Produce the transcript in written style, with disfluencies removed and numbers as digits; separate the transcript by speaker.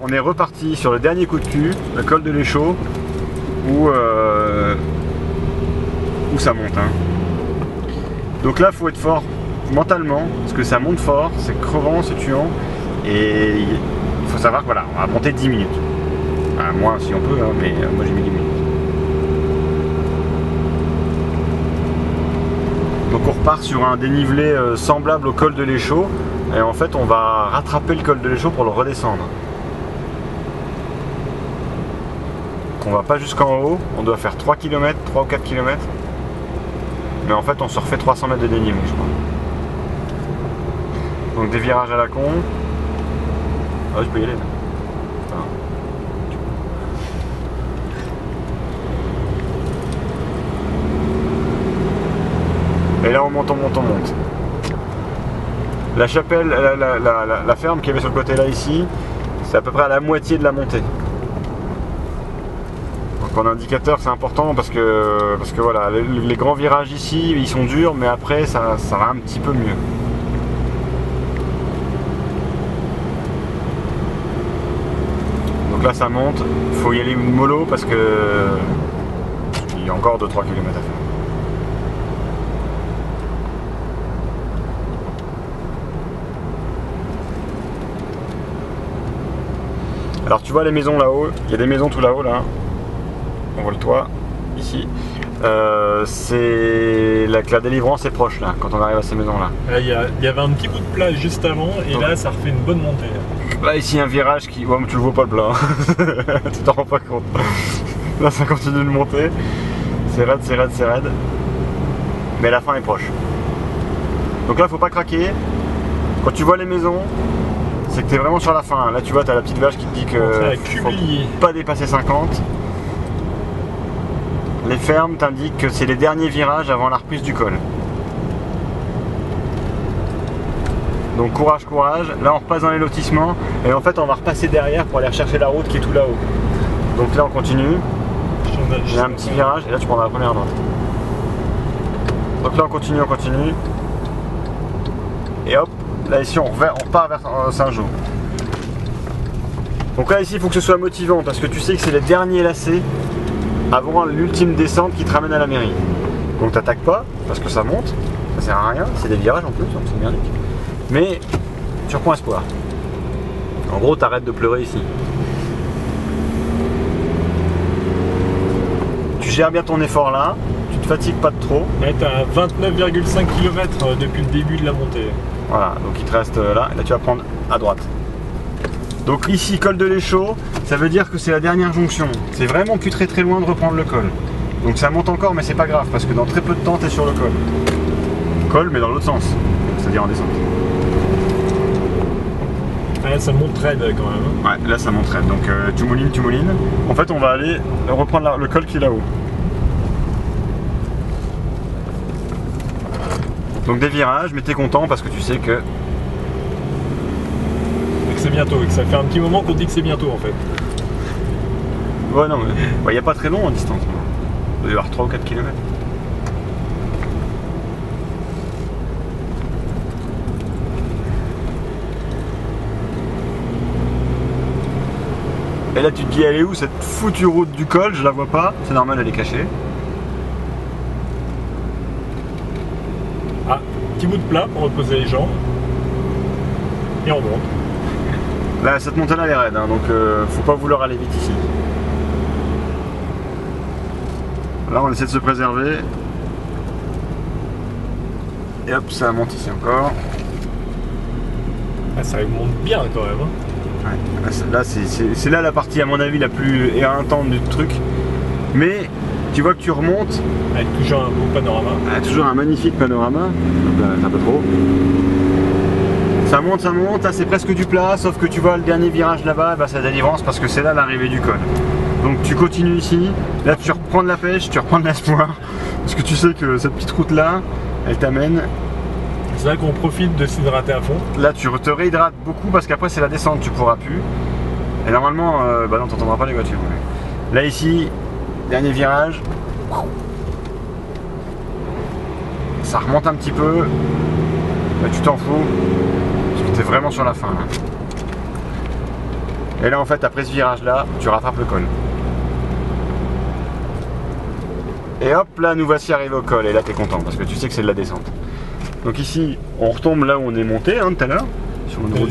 Speaker 1: On est reparti sur le dernier coup de cul, le col de l'Échaud, où ça monte. Hein. Donc là, il faut être fort mentalement, parce que ça monte fort, c'est crevant, c'est tuant, et il faut savoir que voilà, on va monter 10 minutes. Enfin, moins si on peut, hein, mais moi j'ai mis 10 minutes. Donc on repart sur un dénivelé semblable au col de l'Échaud, et en fait on va rattraper le col de l'Échaud pour le redescendre. On va pas jusqu'en haut, on doit faire 3 km, 3 ou 4 km. Mais en fait on se refait 300 mètres de dénivelé je crois. Donc des virages à la con. Ah je peux y aller là. Et là on monte, on monte, on monte. La chapelle, la ferme qui avait sur le côté là ici, c'est à peu près à la moitié de la montée. En indicateur c'est important parce que voilà, les grands virages ici ils sont durs mais après ça va un petit peu mieux. Donc là ça monte, il faut y aller mollo parce que il y a encore 2-3 km à faire. Alors tu vois les maisons là-haut, il y a des maisons tout là-haut là. On voit le toit ici. C'est la délivrance est proche là quand on arrive à ces maisons là.
Speaker 2: Il y avait un petit bout de plage juste avant et là ça refait une bonne montée.
Speaker 1: Là ici un virage qui. Ouais mais tu le vois pas le plat. Tu t'en rends pas compte. Là ça continue de monter. C'est raide, c'est raide, c'est raide. Mais la fin est proche. Donc là faut pas craquer. Quand tu vois les maisons, c'est que tu es vraiment sur la fin. Là tu vois t'as la petite vache qui te dit que faut pas dépasser 50. Les fermes t'indiquent que c'est les derniers virages avant la reprise du col. Donc courage, courage. Là on repasse dans les lotissements et en fait on va repasser derrière pour aller rechercher la route qui est tout là-haut. Donc là on continue. Il y a un petit virage et là tu prends la première droite. Donc là on continue, on continue. Et hop, là ici on repart vers Saint-Jean. Donc là ici il faut que ce soit motivant parce que tu sais que c'est les derniers lacets avant l'ultime descente qui te ramène à la mairie. Donc t'attaques pas, parce que ça monte, ça sert à rien, c'est des virages en plus, donc c'est merdique. Mais tu reprends espoir. En gros t'arrêtes de pleurer ici. Tu gères bien ton effort là, tu te fatigues pas de trop.
Speaker 2: Ouais, t'as 29,5 km depuis le début de la montée.
Speaker 1: Voilà, donc il te reste là, et là tu vas prendre à droite. Donc ici, col de l'Échaud, ça veut dire que c'est la dernière jonction. C'est vraiment plus très loin de reprendre le col. Donc ça monte encore, mais c'est pas grave, parce que dans très peu de temps, tu es sur le col. Col, mais dans l'autre sens, c'est-à-dire en descente.
Speaker 2: Ah, là, ça monte raide quand même.
Speaker 1: Ouais, là ça monte raide. Donc tu moulines. En fait, on va aller reprendre le col qui est là-haut. Donc des virages, mais t'es content parce que tu sais que...
Speaker 2: c'est bientôt, ça fait un petit moment qu'on dit que c'est bientôt en fait.
Speaker 1: Ouais non mais il n'y a pas très long en distance. Il doit y avoir 3 ou 4 km. Et là tu te dis elle est où cette foutue route du col, je la vois pas, c'est normal elle est cachée.
Speaker 2: Ah, petit bout de plat pour reposer les jambes. Et on monte.
Speaker 1: Là, cette montée là elle est raide, hein, donc faut pas vouloir aller vite ici. Là on essaie de se préserver. Et hop, ça monte ici encore.
Speaker 2: Ah, ça monte bien quand même. Hein.
Speaker 1: Ouais. Là c'est là la partie à mon avis la plus éreintante du truc. Mais tu vois que tu remontes.
Speaker 2: Avec toujours un beau panorama.
Speaker 1: Toujours un magnifique panorama. Donc là c'est un peu trop. Ça monte, là c'est presque du plat, sauf que tu vois le dernier virage là-bas, bah, c'est la délivrance parce que c'est là l'arrivée du col. Donc tu continues ici, là tu reprends de la pêche, tu reprends de l'espoir, parce que tu sais que cette petite route là, elle t'amène.
Speaker 2: C'est là qu'on profite de s'hydrater à fond.
Speaker 1: Là tu te réhydrates beaucoup parce qu'après c'est la descente, tu pourras plus. Et normalement, bah non, t'entendras pas les voitures. Là ici, dernier virage. Ça remonte un petit peu. Là tu t'en fous. Parce que t'es vraiment sur la fin là. Et là en fait après ce virage là, tu rattrapes le col. Et hop là nous voici arrivés au col et là t'es content parce que tu sais que c'est de la descente. Donc ici on retombe là où on est monté tout à l'heure. Sur une route.